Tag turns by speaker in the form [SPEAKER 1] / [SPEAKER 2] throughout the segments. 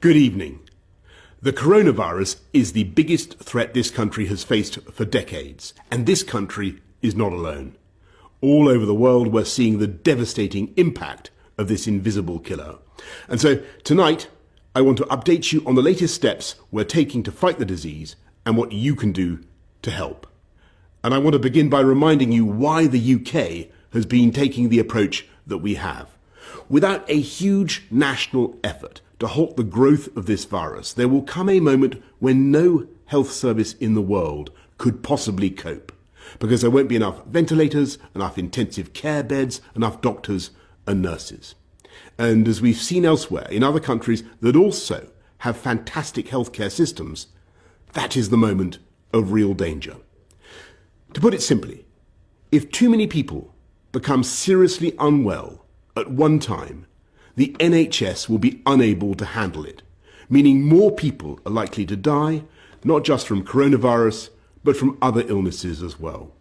[SPEAKER 1] Good evening. The coronavirus is the biggest threat this country has faced for decades, and this country is not alone. All over the world, we're seeing the devastating impact of this invisible killer. And so tonight, I want to update you on the latest steps we're taking to fight the disease and what you can do to help. And I want to begin by reminding you why the UK has been taking the approach that we have. Without a huge national effort to halt the growth of this virus, there will come a moment when no health service in the world could possibly cope, because there won't be enough ventilators, enough intensive care beds, enough doctors and nurses. And as we've seen elsewhere in other countries that also have fantastic healthcare systems, that is the moment of real danger. To put it simply, if too many people become seriously unwell at one time, the NHS will be unable to handle it, meaning more people are likely to die, not just from coronavirus, but from other illnesses as well.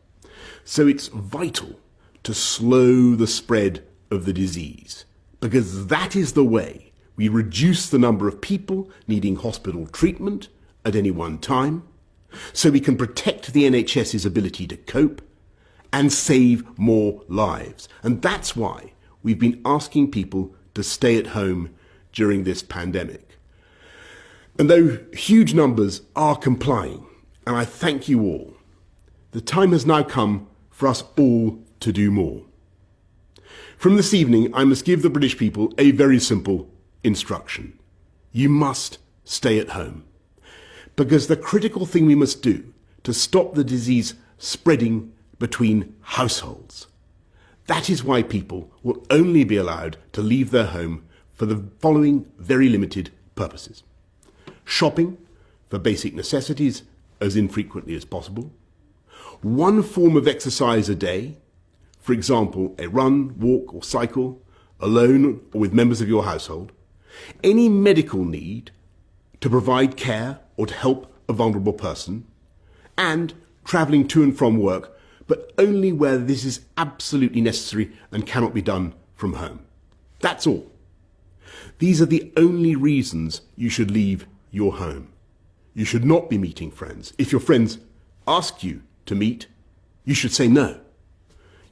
[SPEAKER 1] So it's vital to slow the spread of the disease, because that is the way we reduce the number of people needing hospital treatment at any one time, so we can protect the NHS's ability to cope and save more lives. And that's why we've been asking people to stay at home during this pandemic. And though huge numbers are complying, and I thank you all, the time has now come for us all to do more. From this evening, I must give the British people a very simple instruction. You must stay at home, because the critical thing we must do to stop the disease spreading between households. That is why people will only be allowed to leave their home for the following very limited purposes. Shopping for basic necessities as infrequently as possible. One form of exercise a day, for example, a run, walk or cycle, alone or with members of your household. Any medical need to provide care or to help a vulnerable person. And travelling to and from work, but only where this is absolutely necessary and cannot be done from home. That's all. These are the only reasons you should leave your home. You should not be meeting friends. If your friends ask you to meet, you should say no.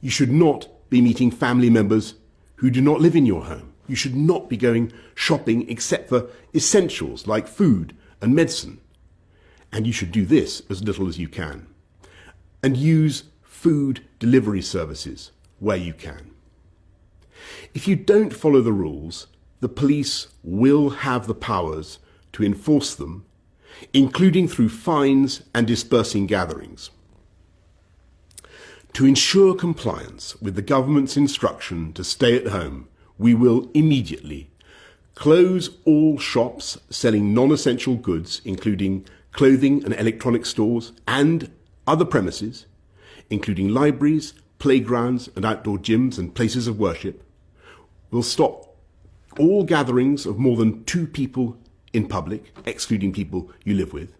[SPEAKER 1] You should not be meeting family members who do not live in your home. You should not be going shopping except for essentials like food and medicine. And you should do this as little as you can. And use food delivery services where you can. If you don't follow the rules, the police will have the powers to enforce them, including through fines and dispersing gatherings. To ensure compliance with the government's instruction to stay at home, we will immediately close all shops selling non-essential goods, including clothing and electronic stores, and other premises, including libraries, playgrounds and outdoor gyms and places of worship. We'll stop all gatherings of more than 2 people in public, excluding people you live with.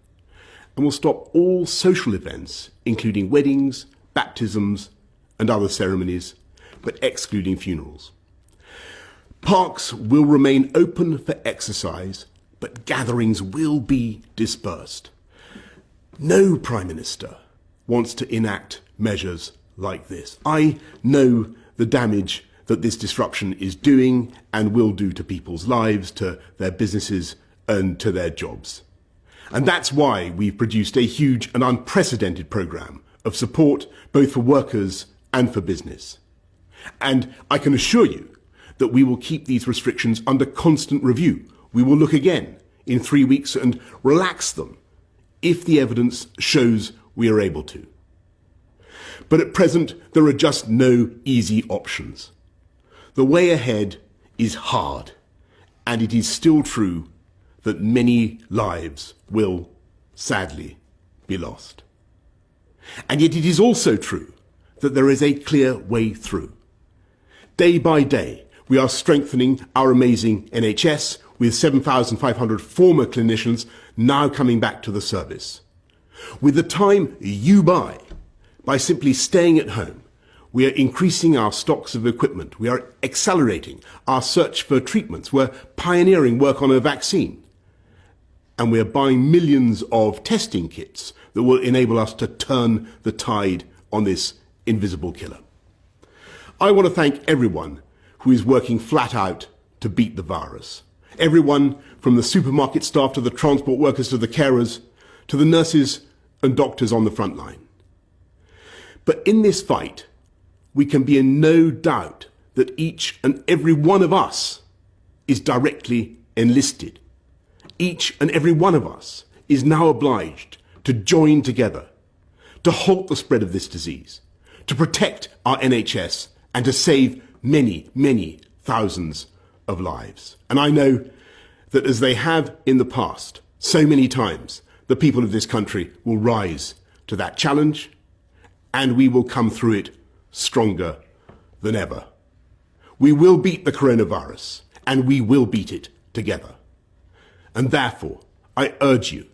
[SPEAKER 1] And we'll stop all social events, including weddings, baptisms and other ceremonies, but excluding funerals. Parks will remain open for exercise, but gatherings will be dispersed. No Prime Minister wants to enact measures like this. I know the damage that this disruption is doing and will do to people's lives, to their businesses and to their jobs. And that's why we've produced a huge and unprecedented programme of support both for workers and for business. And I can assure you that we will keep these restrictions under constant review. We will look again in 3 weeks and relax them if the evidence shows we are able to. But at present, there are just no easy options. The way ahead is hard, and it is still true that many lives will, sadly, be lost. And yet it is also true that there is a clear way through. Day by day, we are strengthening our amazing NHS with 7,500 former clinicians now coming back to the service. With the time you buy by simply staying at home, we are increasing our stocks of equipment. We are accelerating our search for treatments. We're pioneering work on a vaccine. and we're buying millions of testing kits that will enable us to turn the tide on this invisible killer. I want to thank everyone who is working flat out to beat the virus. Everyone from the supermarket staff to the transport workers to the carers to the nurses and doctors on the front line. But in this fight, we can be in no doubt that each and every one of us is directly enlisted. Each and every one of us is now obliged to join together to halt the spread of this disease, to protect our NHS and to save many, many thousands of lives. And I know that as they have in the past, so many times, the people of this country will rise to that challenge and we will come through it stronger than ever. We will beat the coronavirus and we will beat it together. And therefore, I urge you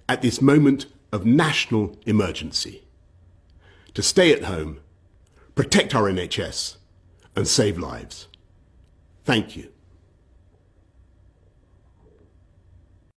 [SPEAKER 1] at this moment of national emergency to stay at home, protect our NHS and save lives. Thank you.